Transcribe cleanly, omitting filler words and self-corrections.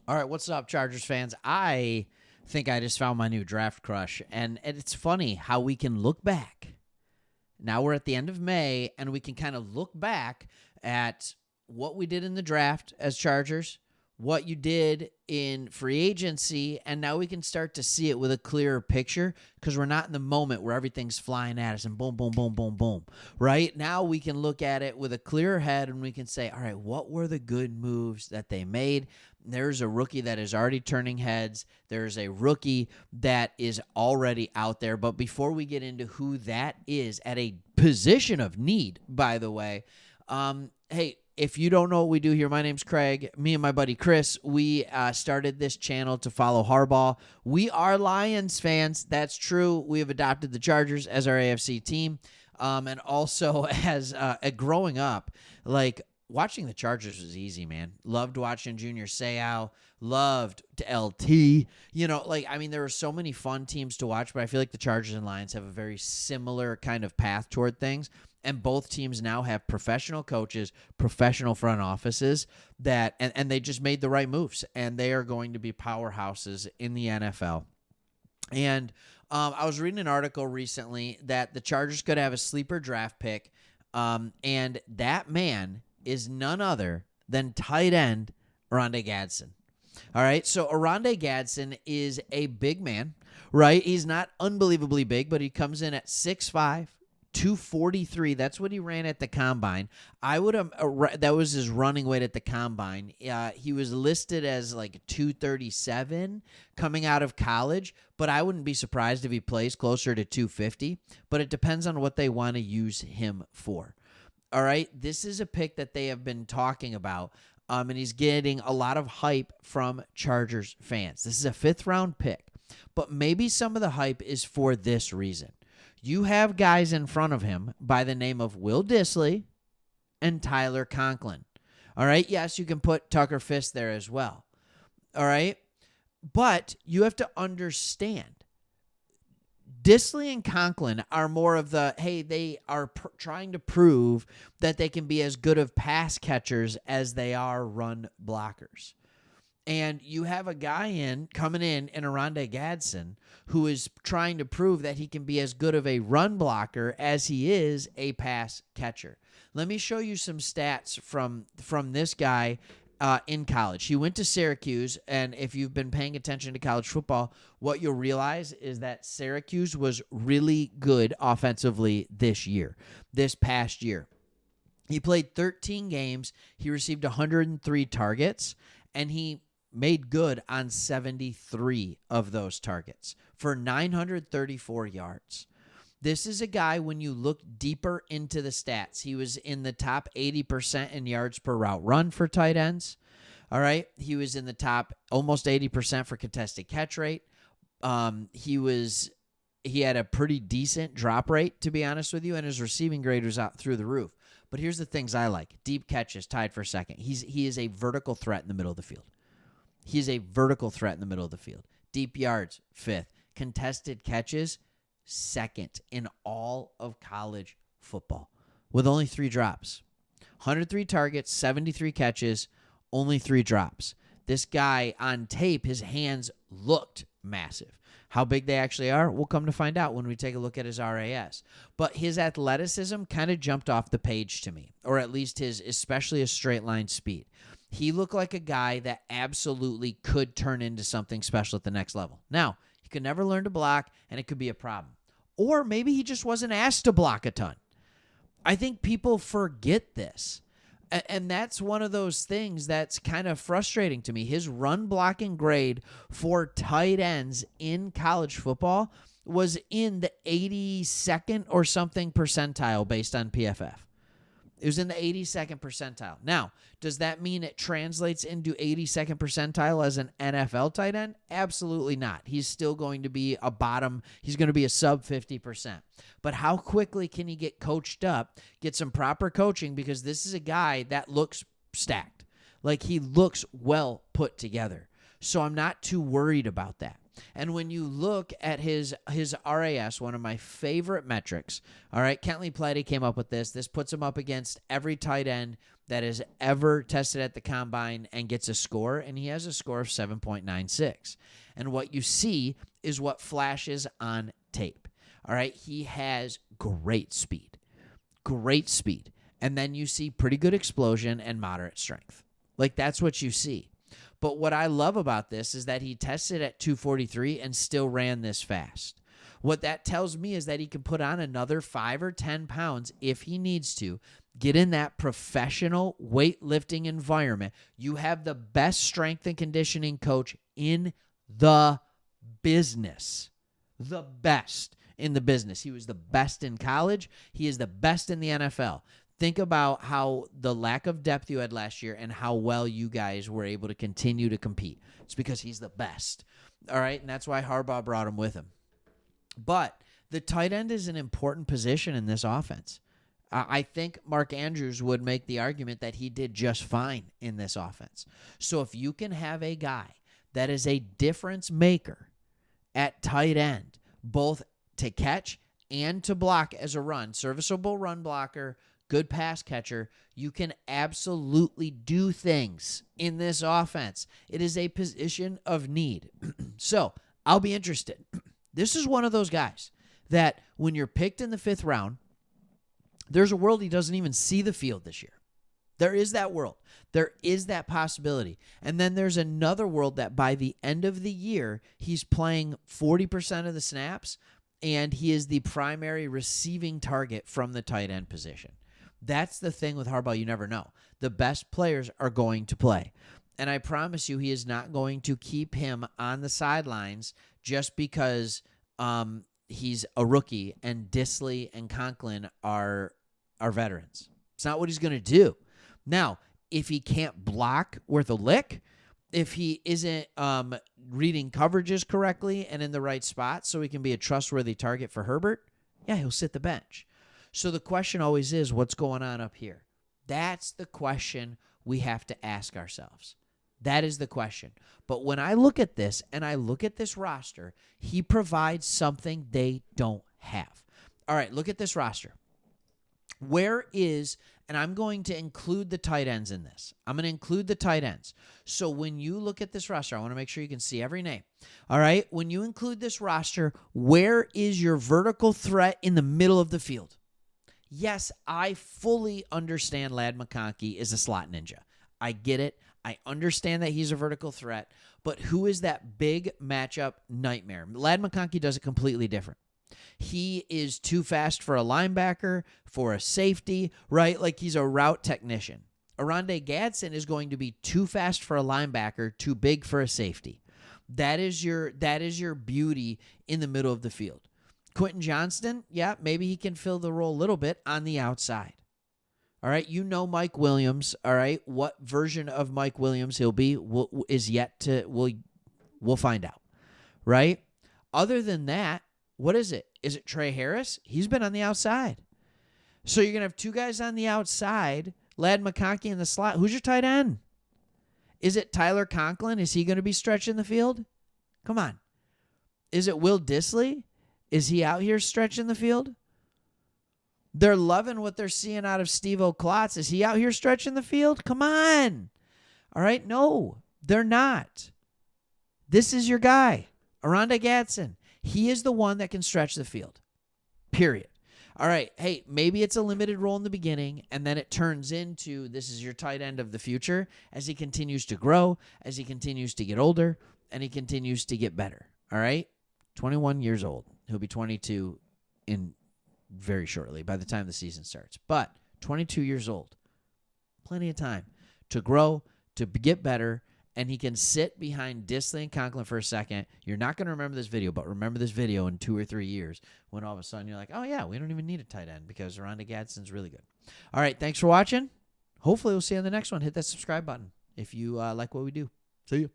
All right, what's up, Chargers fans? I think I just found my new draft crush, and it's funny how we can look back. Now we're at the end of May, and we can kind of look back at what we did in the draft as Chargers, what you did in free agency, and now we can start to see it with a clearer picture because we're not in the moment where everything's flying at us and boom, boom, boom, boom, boom, right? Now we can look at it with a clearer head and we can say, all right, what were the good moves that they made? There's a rookie that is already turning heads. There's a rookie that is already out there. But before we get into who that is at a position of need, by the way, hey, if you don't know what we do here, my name's Craig. Me and my buddy Chris, we started this channel to follow Harbaugh. We are Lions fans. That's true. We have adopted the Chargers as our AFC team. And also as growing up, like, watching the Chargers was easy, man. Loved watching Junior Seau. Loved LT. You know, like, I mean, there were so many fun teams to watch, but I feel like the Chargers and Lions have a very similar kind of path toward things. And both teams now have professional coaches, professional front offices that, and they just made the right moves. And they are going to be powerhouses in the NFL. And I was reading an article recently that the Chargers could have a sleeper draft pick. And that man is none other than tight end Oronde Gadsden. All right, so Oronde Gadsden is a big man, right? He's not unbelievably big, but he comes in at 6'5", 243. That's what he ran at the combine. I would have that was his running weight at the combine. He was listed as like 237 coming out of college, but I wouldn't be surprised if he plays closer to 250. But it depends on what they want to use him for. All right, this is a pick that they have been talking about, and he's getting a lot of hype from Chargers fans. This is a 5th-round pick, but maybe some of the hype is for this reason. You have guys in front of him by the name of Will Dissly and Tyler Conklin. All right, yes, you can put Tucker Fisk there as well. All right, but you have to understand, Dissly and Conklin are more of the, hey, they are trying to prove that they can be as good of pass catchers as they are run blockers. And you have a guy coming in Oronde Gadsden, who is trying to prove that he can be as good of a run blocker as he is a pass catcher. Let me show you some stats from this guy in college. He went to Syracuse, and if you've been paying attention to college football, what you'll realize is that Syracuse was really good offensively this past year. He played 13 games. He received 103 targets, and he made good on 73 of those targets for 934 yards. This is a guy, when you look deeper into the stats, he was in the top 80% in yards per route run for tight ends. All right. He was in the top almost 80% for contested catch rate. He had a pretty decent drop rate, to be honest with you, and his receiving grade was out through the roof. But here's the things I like. Deep catches, tied for second. He is a vertical threat in the middle of the field. Deep yards, 5th. Contested catches, 2nd in all of college football with only 3 drops. 103 targets, 73 catches, only 3 drops. This guy on tape, his hands looked massive. How big they actually are, we'll come to find out when we take a look at his RAS. But his athleticism kind of jumped off the page to me, or at least especially his straight line speed. He looked like a guy that absolutely could turn into something special at the next level. Now, he could never learn to block, and it could be a problem. Or maybe he just wasn't asked to block a ton. I think people forget this. And that's one of those things that's kind of frustrating to me. His run blocking grade for tight ends in college football was in the 82nd or something percentile based on PFF. It was in the 82nd percentile. Now, does that mean it translates into 82nd percentile as an NFL tight end? Absolutely not. He's still going to be he's going to be a sub 50%. But how quickly can he get coached up, get some proper coaching, because this is a guy that looks stacked. Like, he looks well put together. So I'm not too worried about that. And when you look at his RAS, one of my favorite metrics, all right, Kentley Pletty came up with this. This puts him up against every tight end that has ever tested at the combine and gets a score, and he has a score of 7.96. And what you see is what flashes on tape. All right, he has great speed. And then you see pretty good explosion and moderate strength. Like, that's what you see. But what I love about this is that he tested at 243 and still ran this fast. What that tells me is that he can put on another 5 or 10 pounds if he needs to, get in that professional weightlifting environment. You have the best strength and conditioning coach in the business. The best in the business. He was the best in college. He is the best in the NFL. Think about how the lack of depth you had last year and how well you guys were able to continue to compete. It's because he's the best. All right, and that's why Harbaugh brought him with him. But the tight end is an important position in this offense. I think Mark Andrews would make the argument that he did just fine in this offense. So if you can have a guy that is a difference maker at tight end, both to catch and to block as a run, serviceable run blocker, good pass catcher, you can absolutely do things in this offense. It is a position of need. So I'll be interested. This is one of those guys that when you're picked in the 5th round, there's a world he doesn't even see the field this year. There is that world. There is that possibility. And then there's another world that by the end of the year, he's playing 40% of the snaps, and he is the primary receiving target from the tight end position. That's the thing with Harbaugh. You never know. The best players are going to play. And I promise you, he is not going to keep him on the sidelines just because he's a rookie and Disley and Conklin are veterans. It's not what he's going to do. Now, if he can't block worth a lick, if he isn't reading coverages correctly and in the right spot so he can be a trustworthy target for Herbert, yeah, he'll sit the bench. So the question always is, what's going on up here? That's the question we have to ask ourselves. That is the question. But when I look at this and I look at this roster, he provides something they don't have. All right, look at this roster. Where is, and I'm going to include the tight ends in this. I'm going to include the tight ends. So when you look at this roster, I want to make sure you can see every name. All right, when you include this roster, where is your vertical threat in the middle of the field? Yes, I fully understand Ladd McConkey is a slot ninja. I get it. I understand that he's a vertical threat, but who is that big matchup nightmare? Ladd McConkey does it completely different. He is too fast for a linebacker, for a safety, right? Like he's a route technician. Oronde Gadsden is going to be too fast for a linebacker, too big for a safety. That is your beauty in the middle of the field. Quentin Johnston, yeah, maybe he can fill the role a little bit on the outside. All right, you know Mike Williams, all right? What version of Mike Williams he'll be we'll find out, right? Other than that, what is it? Is it Trey Harris? He's been on the outside. So you're going to have two guys on the outside, Ladd McConkey in the slot. Who's your tight end? Is it Tyler Conklin? Is he going to be stretching the field? Come on. Is it Will Disley? Is he out here stretching the field? They're loving what they're seeing out of Steve O'Klotz. Is he out here stretching the field? Come on. All right. No, they're not. This is your guy, Oronde Gadsden. He is the one that can stretch the field, period. All right. Hey, maybe it's a limited role in the beginning, and then it turns into this is your tight end of the future as he continues to grow, as he continues to get older, and he continues to get better. All right. 21 years old. He'll be 22 in very shortly by the time the season starts. But 22 years old, plenty of time to grow, to get better, and he can sit behind Disley and Conklin for a second. You're not going to remember this video, but remember this video in 2 or 3 years when all of a sudden you're like, oh, yeah, we don't even need a tight end because Oronde Gadsden's really good. All right, thanks for watching. Hopefully we'll see you on the next one. Hit that subscribe button if you like what we do. See you.